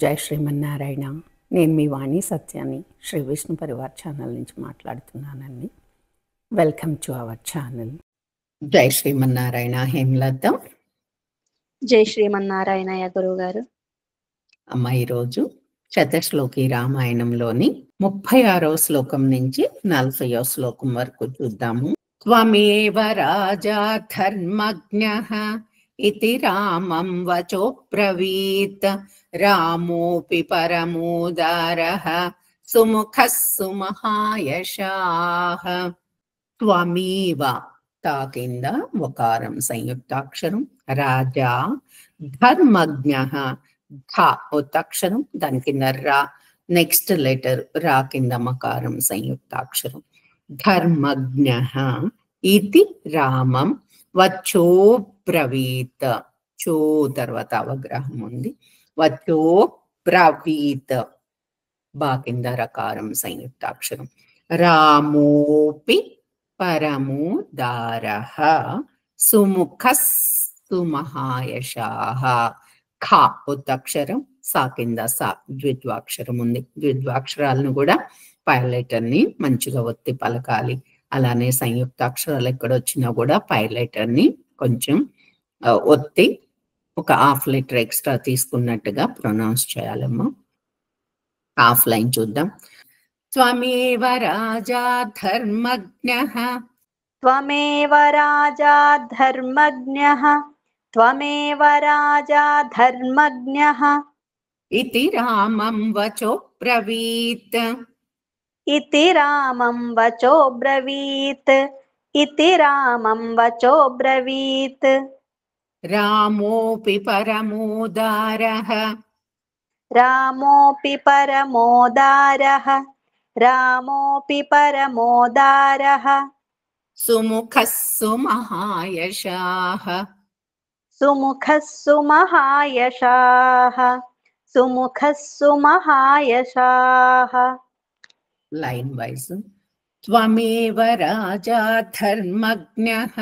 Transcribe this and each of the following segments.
జై శ్రీమన్నారాయణ. నేను మీ వాణి సత్యాన్ని శ్రీ విష్ణు పరివార్ ఛానల్ నుంచి మాట్లాడుతున్నానండి. Welcome to our channel. జై శ్రీమన్నారాయణ. హేమలత. జై శ్రీమన్నారాయణయ్య గురువు గారు. అమ్మ, ఈరోజు శతశ్లోకి రామాయణంలోని 36వ శ్లోకం నుంచి 40వ శ్లోకం వరకు చూద్దాము. త్వమేవ రాజా ధర్మజ్ఞః ఇతి రామం వచోబ్రవీత్ రామోపి పరమోదారః సుముఖః సుమహాయశాః. త్వమేవ తా కింద వకారం సంయుక్తాక్షరం, రాజా ధర్మజ్ఞః ధ ఒత్తక్షరం, దాని కింద రా, నెక్స్ట్ లెటర్ రా కింద మకారం సంయుక్తాక్షరం. ధర్మజ్ఞః ఇతి రామం వచోబ్రవీత్, చో తర్వాత అవగ్రహం ఉంది, వచోబ్రవీత్ బా కింద రకారం సంయుక్తాక్షరం. రామోపి పరమోదారః సుముఖః సుమహాయశాః. ఖ ఒత్తక్షరం, సా కింద సా ద్విత్వాక్షరం ఉంది. ద్విత్వాక్షరాలను కూడా పైలెటర్ ని మంచిగా ఒత్తి పలకాలి. అలానే సంయుక్తాక్షరాలు ఎక్కడొచ్చినా కూడా పైలెటర్ ని కొంచెం ఒత్తి ఒక హాఫ్ లెటర్ ఎక్స్ట్రా తీసుకున్నట్టుగా ప్రొనౌన్స్ చేయాలమ్మా. హాఫ్ లైన్ చూద్దాం. త్వమేవ రాజా ధర్మజ్ఞః, త్వమేవ రాజా ధర్మజ్ఞః, త్వమేవ రాజా ధర్మజ్ఞః ఇతి రామం వచోబ్రవీత్, ఇతి రామం వచోబ్రవీత్, ఇతి రామం వచోబ్రవీత్. రామోపి పరమోదారః, రామోపి పరమోదారః, రామోపి పరమోదారః. సుముఖః సుమహాయశాః, సుముఖః సుమహాయశాః, సుముఖః సుమహాయశాః. Line wise. త్వమేవ రాజా ధర్మజ్ఞః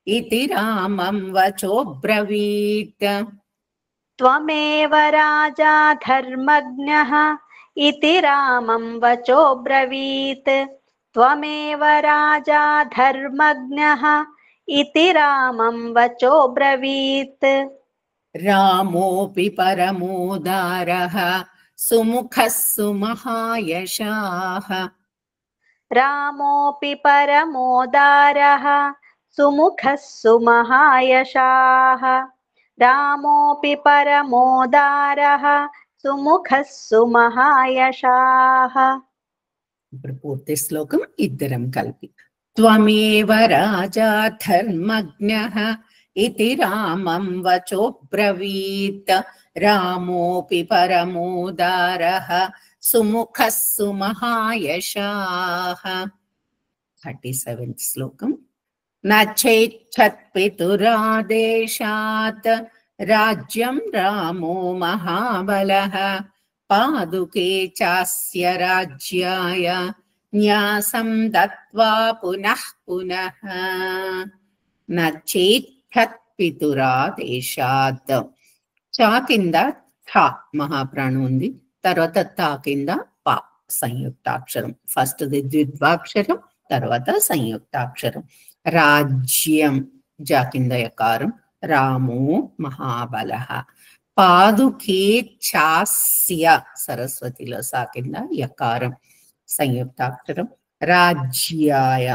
ఇతి రామం వచోబ్రవీత్, త్వమేవ రాజా ధర్మజ్ఞః ఇతి రామం వచోబ్రవీత్, త్వమేవ రాజా ధర్మజ్ఞః ఇతి రామం వచోబ్రవీత్. రామోపి పరమోదారః సుముఖః సుమహాయశాః, రామోపి పరమోదారః సుముఖః సుమహాయశాః, రామోపి పరమోదారః సుముఖః సుమహాయశాః. ఇప్పుడు పూర్తి శ్లోకం ఇద్దరం కలిపి. త్వమేవ రాజా ధర్మజ్ఞః ఇతి రామం వచోబ్రవీత్, రామోపి పరమోదారః సుముఖః సుమహాయశాః. 37th శ్లోకం. నచేచ్ఛత్ పితురాదేశాత్ రాజ్యం రామో మహాబలః పాదుకే చాస్య రాజ్యాయ న్యాసం దత్వా పునః పునః. నచేచ్ఛత్ పితురాదేశాత్, చా కింద థ మహాప్రాణం ఉంది, తర్వాత తా కింద పా సంయుక్తాక్షరం. ఫస్ట్ ది ద్విత్వాక్షరం, తర్వాత సంయుక్తాక్షరం. రాజ్యం జా కింద యకారం, రామో మహాబలః. పాదుకే చాస్య సరస్వతిలో సా కింద యకారం సంయుక్తాక్షరం. రాజ్యాయ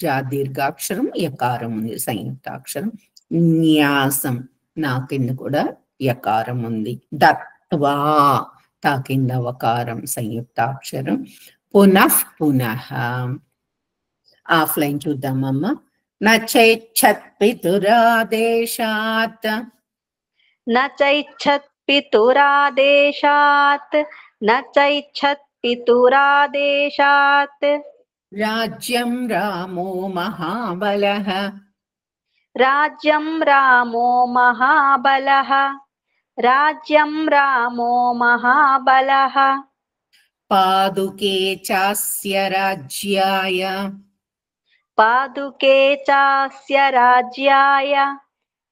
జా దీర్ఘాక్షరం, యకారం ఉంది సంయుక్తాక్షరం. న్యాసం నా కింద కూడా యకారం ఉంది. దత్వా తా కింద వకారం సంయుక్తాక్షరం. పునః పునః. ఆఫ్లైన్ చూద్దామమ్మా. నచేచ్ఛత్ పితురాదేశాత్, నచైచ్ఛత్ పితురాదేశాత్, నచైచ్ఛత్ పితురాదేశాత్. రాజ్యం రామో మహాబలః, రాజ్యం రామో మహాబలః, రాజ్యం రామో మహాబలః. పాదుకే చాస్య రాజ్యాయ, పాదుకే చాస్య రాజ్యాయ,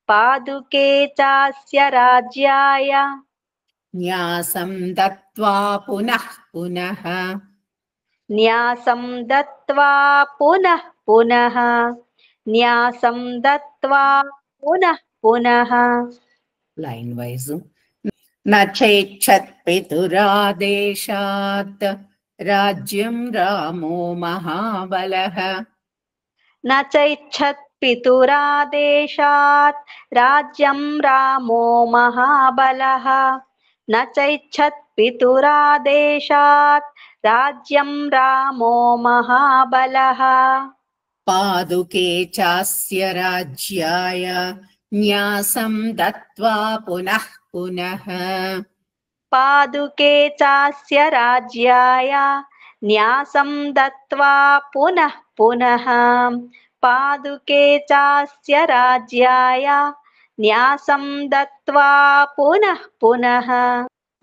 పాదుకే చాస్య రాజ్యాయ న్యాసం దత్వా పునః పునః న్యాసం దత్వా పునః పునః న్యాసం దత్వా పునః పునః లైన్ వైజ్ నచేచ్ఛత్ పితురాదేశాత్ రాజ్యం రామో మహాబలః నచైచ్ఛత్ పితురాదేశాత్ రాజ్యం రామో మహాబలః నచైచ్ఛత్ పితురాదేశాత్ రాజ్యం రామో మహాబలః పాదుకే చాస్య రాజ్యాయ న్యాసం దత్వా పునః పునః పాదుకే చాస్య రాజ్యాయ న్యాసం దత్వా పునః పునః పాదుకే చాస్య రాజ్యాయ న్యాసం దత్వా పునః పునః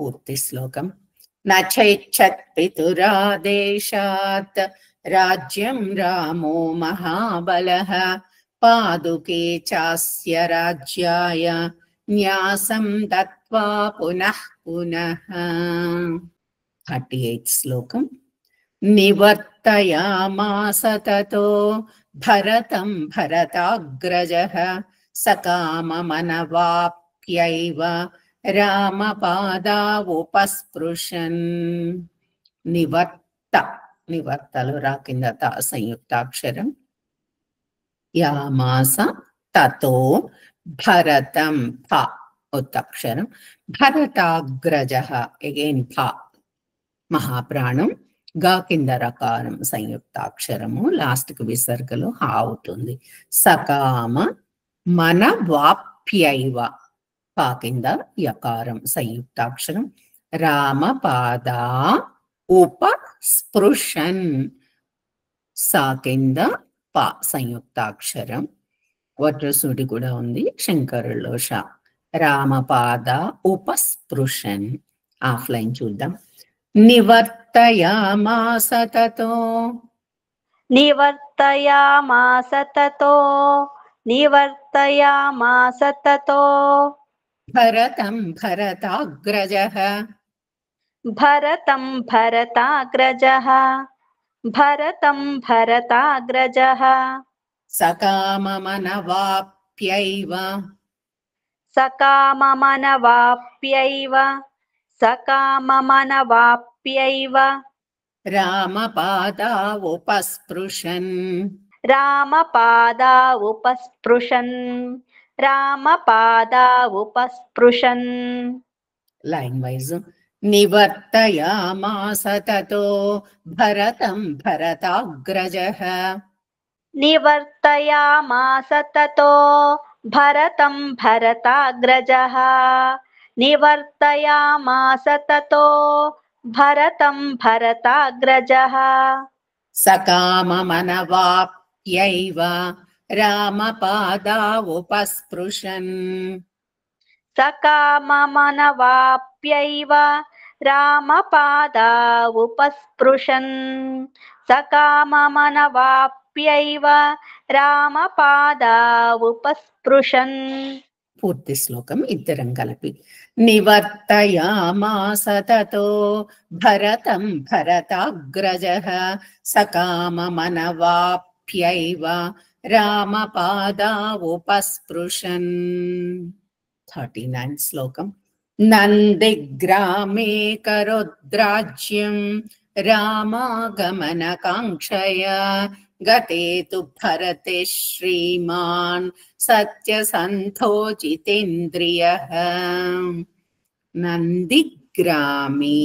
పూర్తి శ్లోకం నచైచ్ఛత్ పితురాదేశాత్ రాజ్యం రామో మహాబలః పాదుకే చాస్య రాజ్యాయ న్యాసం దత్వా పునః పునః 38 శ్లోకం నివర్తయామాస తతో భరతం భరతాగ్రజః సకామమనవాప్యైవ రామపాదావుపస్పృశన్ నివర్తలు రా కింద తా సంయుక్తాక్షరం యామాస తతో భరతం ఫ ఉత్తక్షరం భరతాగ్రజః అగైన్ ఫ మహాప్రాణం గా కింద రకారం సంయుక్తాక్షరము లాస్ట్ కి విసర్గలో హా అవుతుంది సకామ మన వాప్యైవ పా కింద యకారం సంయుక్తాక్షరం రామపాదా ఉపస్పృశన్ సా కింద పా సంయుక్తాక్షరం వజ్రసూడి కూడా ఉంది శంకరుల్లో షా రామపాద ఉపస్పృశన్ ఆఫ్లైన్ చూద్దాం నివర్తయామాస తతో నివర్తయామాస తతో నివర్తయామాస తతో భరతం భరతాగ్రజః భరతం భరతాగ్రజః భరతం భరతాగ్రజః సకామమనవాప్యైవ సకామమనవాప్యైవ సకామమనవాప్యైవ రామపాదావుపస్పృశన్ రామపాదావుపస్పృశన్ రామపాదావుపస్పృశన్ లైన్ వైజ్ నివర్తయామాస తతో భరతం భరతాగ్రజః నివర్తయామాస తతో భరతం భరతాగ్రజః నివర్తయామాస తతో భరతం భరతాగ్రజః సకామమనవాప్యైవ రామపాదావుపస్పృశన్ సకామమనవాప్యైవ రామపాదావుపస్పృశన్ సకామమనవాప్యైవ రామపాదావుపస్పృశన్ పూర్తి శ్లోకం ఇద్దరం కలిపి నివర్తయామాస తతో భరతం భరతాగ్రజః సకామమనవాప్యైవ రామపాదావుపస్పృశన్ 39 శ్లోకం నందిగ్రామే కరోద్రాజ్యం రామాగమనకాంక్షయా గతే తు భరతే శ్రీమాన్ సత్యసంధో జితేంద్రియః నందిగ్రామే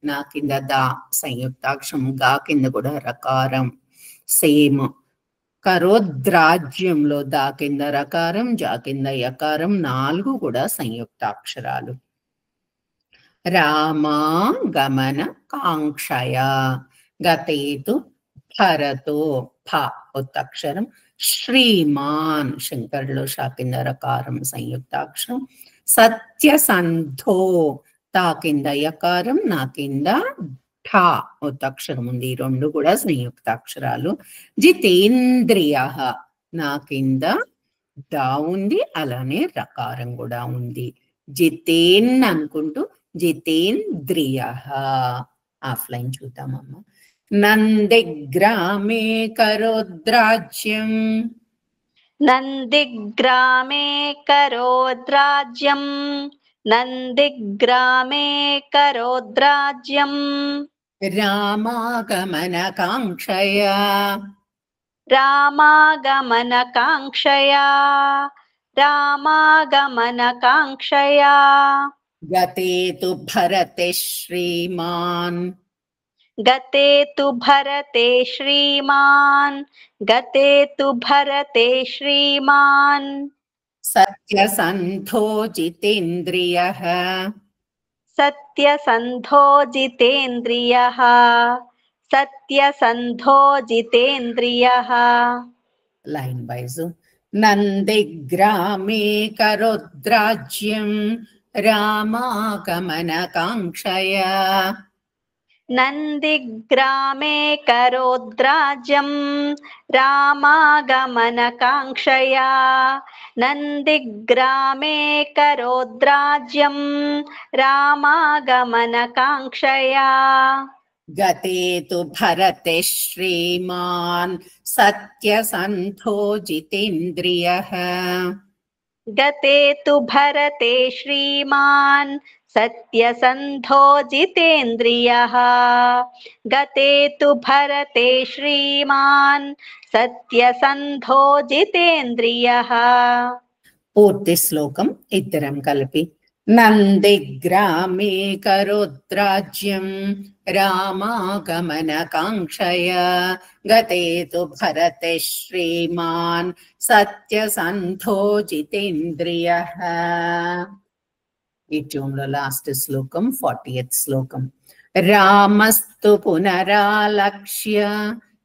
నా కింద దా సంయుక్తాక్షరం గా కింద కూడా రకారం సేమ్ కరోద్రాజ్యంలో దా కింద రకారం జా కింద యకారం 4 కూడా సంయుక్తాక్షరాలు రామాగమన కాంక్షయా గతేతు భరతో ఫ ఉత్తక్షరం శ్రీమాన్ శంకర్లో షా కింద రకారం సంయుక్తాక్షరం సత్యసంధో తా కింద యకారం నా కింద ఠా ఉత్తక్షరం ఉంది ఈ 2 కూడా సంయుక్తాక్షరాలు జితేంద్రియ నా కింద దా ఉంది అలానే రకారం కూడా ఉంది జితేన్ అనుకుంటూ జితేంద్రియః. ఆఫ్లైన్ చూద్దామమ్మా. నందిగ్రామే కరోద్రాజ్యం నందిగ్రామే కరోద్రాజ్యం నందిగ్రామే కరోద్రాజ్యం రామాగమనకాంక్షయా రామాగమనకాంక్షయా రామాగమనకాంక్షయా గతే తు భరతే శ్రీమాన్ గతే తు భరతే శ్రీమాన్ గతే తు భరతే శ్రీమాన్ సత్యసంధో జితేంద్రియః సత్యసంధో జితేంద్రియః సత్యసంధో జితేంద్రియః. Line wise. నందిగ్రామే కరోద్రాజ్యం రామాగమనకాంక్షయా నందిగ్రామే కరోద్రాజ్యం రామాగమనకాంక్షయా నందిగ్రామే కరోద్రాజ్యం రామాగమనకాంక్షయా గతే తు భరతే శ్రీమాన్ సత్యసంధో జితేంద్రియః గతే తు భరతే శ్రీమాన్ సత్యసంధో జితేంద్రియః గతే తు భరతే శ్రీమాన్ సత్యసంధో జితేంద్రియః. పూర్తి శ్లోకం ఇద్దరం కలిపి. నందిగ్రామే కరోద్రాజ్యం రామాగమనకాంక్షయా గతే తు భరతే శ్రీమాన్ సత్యసంధో జితేంద్రియః. ఈ ట్యూన్లో లాస్ట్ శ్లోకం 40th శ్లోకం. రామస్తు పునరాలక్ష్య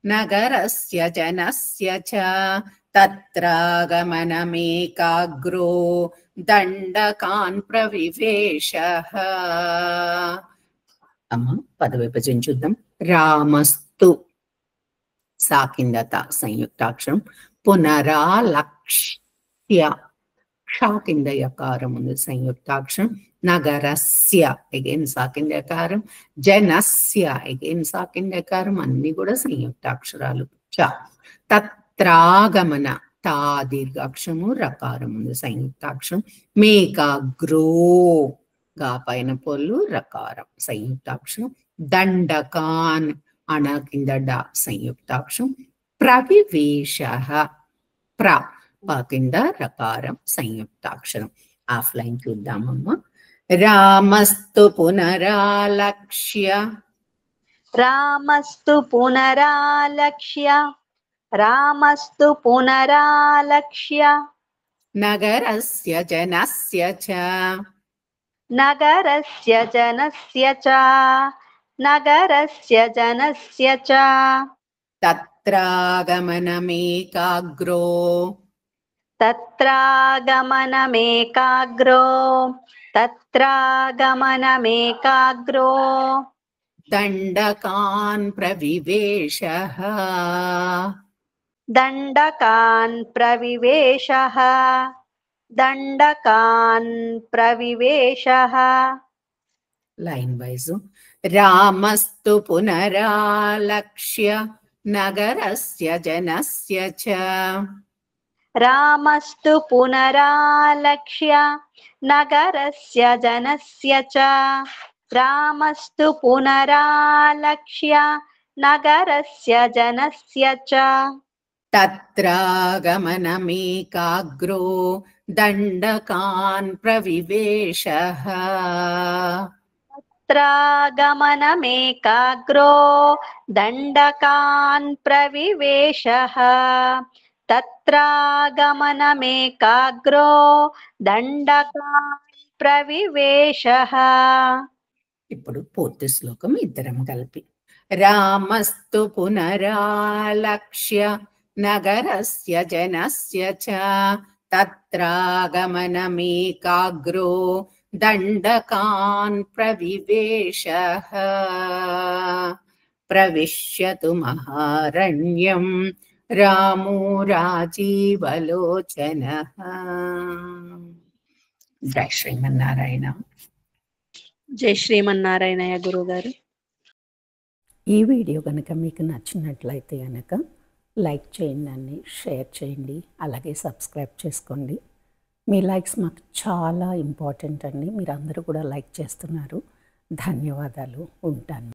నగరస్య జనస్య చ తత్రాగమనమేకాగ్రో దండకాన్ ప్రవివేశః. అమ్మ పదవిభజన చూద్దాం. రామస్తు సా కింద తా సంయుక్తాక్షరం. పునరాలక్ష్య షా కింద యకారం ఉంది సంయుక్తాక్షరం. నగరస్య అగైన్ సా కింద యకారం. జనస్య అగైన్ సా కింద యకారం. అన్ని కూడా సంయుక్తాక్షరాలు. చ తత్రాగమన తా దీర్ఘాక్షరము రకారం ఉంది సంయుక్తాక్షరం. మేకాగ్రో గా పైన పొల్లు రకారం సంయుక్తాక్షరం. దండకాన్ అణ కింద డా సంయుక్తాక్షరం. ప్రవివేశః ప్ర ప కింద రకారం సంయుక్తాక్షరం. ఆఫ్లైన్ చూద్దామమ్మా. రామస్తు పునరాలక్ష్య రామస్తు పునరాలక్ష్య రామస్తు పునరాలక్ష్య నగరస్య జనస్య చ నగరస్య జనస్య చ నగరస్య జనస్య చ తత్రాగమనమేకాగ్రో తత్రాగమనమేకాగ్రో తత్రాగమనమేకాగ్రో దండకాన్ ప్రవివేశః దండకాన్ ప్రవివేశః దండకాన్ ప్రవివేశః. Line wise. రామస్తు పునరాలక్ష్య నగరస్య జనస్య చ రామస్తు పునరాలక్ష్య నగరస్య జనస్య చ రామస్తు పునరాలక్ష్య నగరస్య జనస్య చ తత్రాగమనమేకాగ్రో దండకాన్ ప్రవివేశః తత్రాగమనమేకాగ్రో దండకాన్ ప్రవివేశః తత్రాగమనమేకాగ్రో దండకాన్ ప్రవివేశః. ఇప్పుడు పూర్తి శ్లోకం ఇద్దరం కలిపి. రామస్తు పునరాలక్ష్య నగరస్య జనస్య చ తత్రాగమనమేకాగ్రో దండకాన్ ప్రవివేశః ప్రవిశ్యతు మహారణ్యం రామో రాజీవలోచనః. జై శ్రీమన్నారాయణ. జై శ్రీమన్నారాయణయ్య గురుగారు. ఈ వీడియో కనుక మీకు నచ్చినట్లయితే కనుక లైక్ చేయండి అండి, షేర్ చేయండి, అలాగే సబ్స్క్రైబ్ చేసుకోండి. మీ లైక్స్ మాకు చాలా ఇంపార్టెంట్ అండి. మీరు అందరూ కూడా లైక్ చేస్తున్నారు. ధన్యవాదాలు. ఉంటాను.